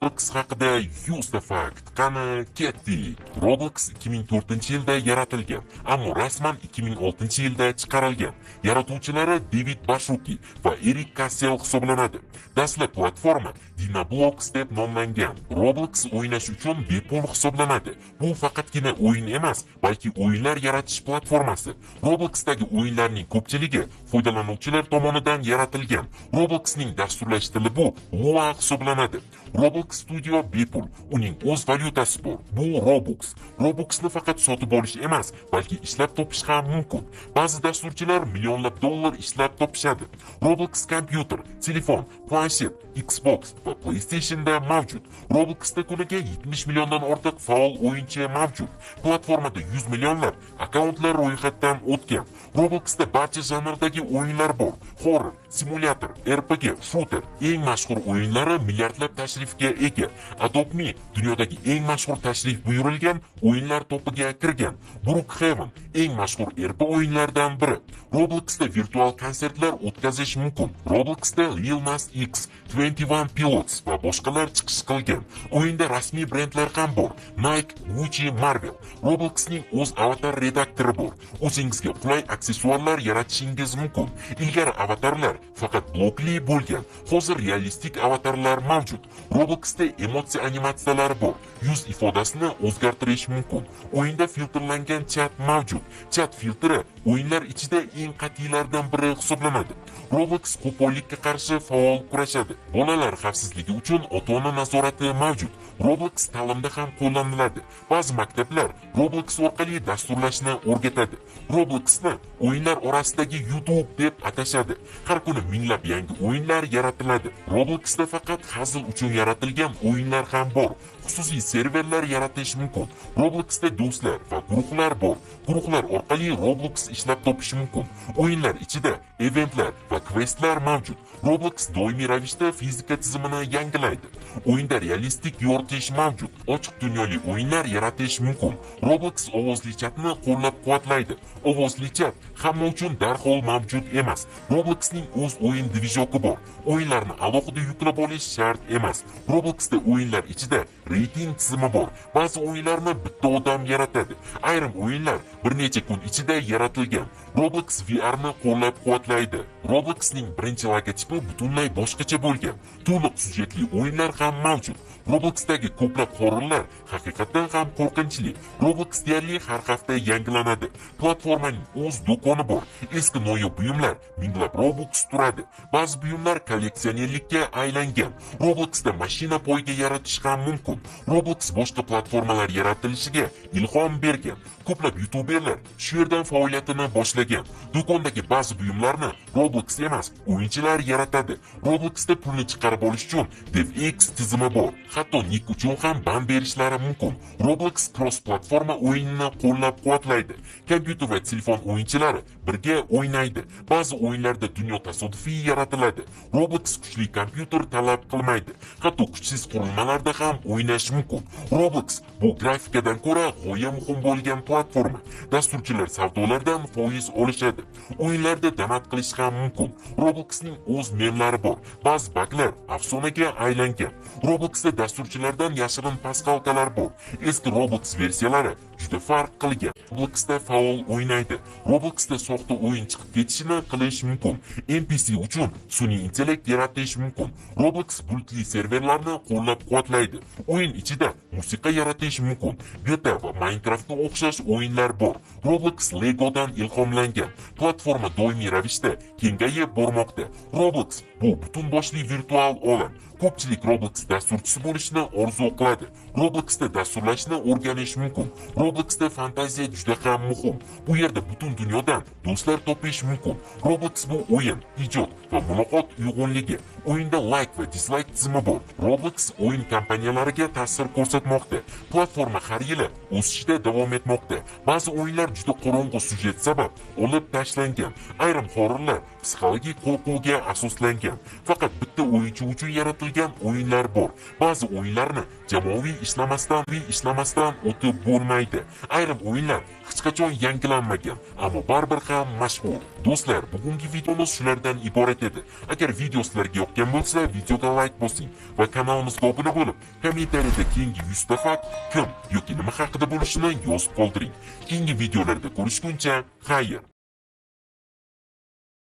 Roblox haqida 100 ta fakt. Qani ketdik. Roblox 2004-yilda yaratilgan, ammo rasman 2006-yilda chiqarilgan. Yaratuvchilari David Bashuki va Eric Cassell hisoblanadi. Dastlab platforma Dynablox deb nomlangan. Roblox o'ynash uchun bepul hisoblanadi. Bu faqatgina o'yin emas, balki o'yinlar yaratish platformasi. Robloxdagi o'yinlarning ko'pchiligi foydalanuvchilar tomonidan yaratilgan. Robloxning dasturlash tili bu Lua hisoblanadi. Roblox Studio bepul, uning o'z valyutasi bor. Bu Robux. Robuxni faqat sotib olish emas, balki ishlab topish ham mumkin. Ba'zi dasturchilar millionlab dollar ishlab topishadi. Roblox kompyuter, telefon, planshet, Xbox va PlayStation'da mavjud. Robloxda kuniga 70 milliondan ortiq faol o'yinchi mavjud. Platformada 100 millionlab akkauntlar ro'yxatdan o'tgan. Robloxda barcha janrdagi o'yinlar bor. Horror, simulyator, RPG, shooter. Eng mashhur o'yinlari milliardlab tashrifga ega. Adobe dunyodagi eng mashhur tashrif buyurilgan o'yinlar to'piga kirgan. Brookhaven eng mashhur RP o'yinlardan biri. Robloxda virtual konsertlar o'tkazish mumkin. Robloxda Lil Nas X, 21 Pilots va boshqalar chiqish qilgan. O'yinda rasmiy brendlar ham bor. Nike, Gucci, Marvel. Robloxning o'z avatar redaktori bor. O'zingizga qulay aksessuarlar yaratishingiz mumkin. Ilgari avatarlar faqat blokli bo'lgan. Hozir realistik avatarlar mavjud. Robloxda emotsiya animatsiyalari bor. Yuz ifodasini o'zgartirish mumkin. O'yinda filtrlangan chat mavjud. Chat filtri o'yinlar ichida eng qat'iylardan biri hisoblanadi. Roblox qo'pollikka qarshi faol kurashadi. Bolalar xavfsizligi uchun ota-ona nazorati mavjud. Roblox ta'limda ham qo'llaniladi. Ba'zi maktablar Roblox orqali dasturlashni o'rgatadi. Robloxni o'yinlar orasidagi YouTube deb atashadi. Har kuni minglab yangi o'yinlar yaratiladi. Robloxda faqat hazil uchun yaratilgan o'yinlar ham bor. Xususiy serverlar yaratish mumkin. Robloxda do'stlar va guruhlar bor. Guruhlar orqali Roblox ishlab topish mumkin. O'yinlar ichida eventlar va questlar mavjud. Roblox doimiy ravishda fizika tizimini yangilaydi. O'yinda realistik yoritish mavjud. Ochiq dunyoli o'yinlar yaratish mumkin. Roblox ovozli chatni qo'llab-quvvatlaydi. Ovozli chat hamma uchun darhol mavjud emas. Robloxning o'z o'yin dvijoki bor. O'yinlarni alohida yuklab olish shart emas. Robloxda o'yinlar ichida reyting tizimi bor. Ba'zi o'yinlarni bitta odam yaratadi. Ayrim o'yinlar bir necha kun ichida yaratilgan. Roblox VRni qo'llab-quvvatlaydi. Robloxning birinchi logotipi butunlay boshqacha bo'lgan. To'liq syujetli o'yinlar ham mavjud. Robloxdagi ko'plab horrorlar haqiqatan ham qo'rqinchli. Roblox deyarli har hafta yangilanadi. Platformaning o'z do'koni bor. Eski noyob buyumlar minglab Robux turadi. Ba'zi buyumlar kolleksionerlikka aylangan. Robloxda mashina poyga yaratish ham mumkin. Roblox boshqa platformalar yaratilishiga ilhom bergan. Ko'plab youtuberlar shu yerdan faoliyatini boshlagan. Do'kondagi ba'zi buyumlarni Roblox emas, o'yinchilar yaratadi. Robloxda pulni chiqarib olish uchun DevX tizimi bor. Hatto nick uchun ham ban berishlari mumkin. Roblox cross-platforma o'yinini qo'llab-quvvatlaydi. Kompyuter va telefon o'yinchilari birga o'ynaydi. Ba'zi o'yinlarda dunyo tasodifiy yaratiladi. Roblox kuchli kompyuter talab qilmaydi. Hatto kuchsiz qurilmalarda ham o'ynash mumkin. Roblox bu grafikadan ko'ra g'oya muhim bo'lgan platforma. Dasturchilar savdolardan foiz olishadi. O'yinlarda donat qilish ham mumkin. Robloxning o'z memlari bor. Ba'zi baglar afsonaga aylangan. Robloxda dasturchilardan yashirin paskalkalar bor. Eski Roblox versiyalari juda farq qilgan. Robloxda faol o'ynaydi. Robloxda soxta o'yin chiqib ketishini qilish mumkin. NPC uchun sun'iy intellekt yaratish mumkin. Roblox bulutli serverlarni qo'llab-quvvatlaydi. O'yin ichida musiqa yaratish mumkin. Beta va Minecraftga o'xshash o'yinlar bor. Roblox Legodan ilhomlangan. Platforma doimiy ravishda kengayib bormoqda. Roblox bu butun boshli virtual olam. Ko'pchilik Roblox dasturchisi bo'lishni orzu qiladi. Robloxda dasturlashni o'rganish mumkin. Robloxda fantaziya juda ham muhim. Bu yerda butun dunyodan do'stlar topish mumkin. Roblox bu o'yin, ijod va muloqot uyg'unligi. O'yinda like va dislike tizimi bor. Roblox o'yin kompaniyalariga ta'sir ko'rsatmoqda. Platforma har yili o'sishda davom etmoqda. Ba'zi o'yinlar juda qorong'u syujet sabab olib tashlangan. Ayrim horrorlar psixologik qo'rquvga asoslangan. Faqat bitta o'yinchi uchun yaratilgan qilgan o'yinlar bor. Ba'zi o'yinlarni jamoaviy ishlamasdan o'tib bo'lmaydi. Ayrim o'yinlar hech qachon yangilanmagan, ammo baribir ham mashhur. Do'stlar, bugungi videomiz shulardan iborat edi. Agar video sizlarga yoqgan bo'lsa, videoga like bosing va kanalimizga obuna bo'lib, kommentariyada keyingi 100 ta fakt kim yoki nima haqida bo'lishini yozib qoldiring. Keyingi videolarda ko'rishguncha, xayr.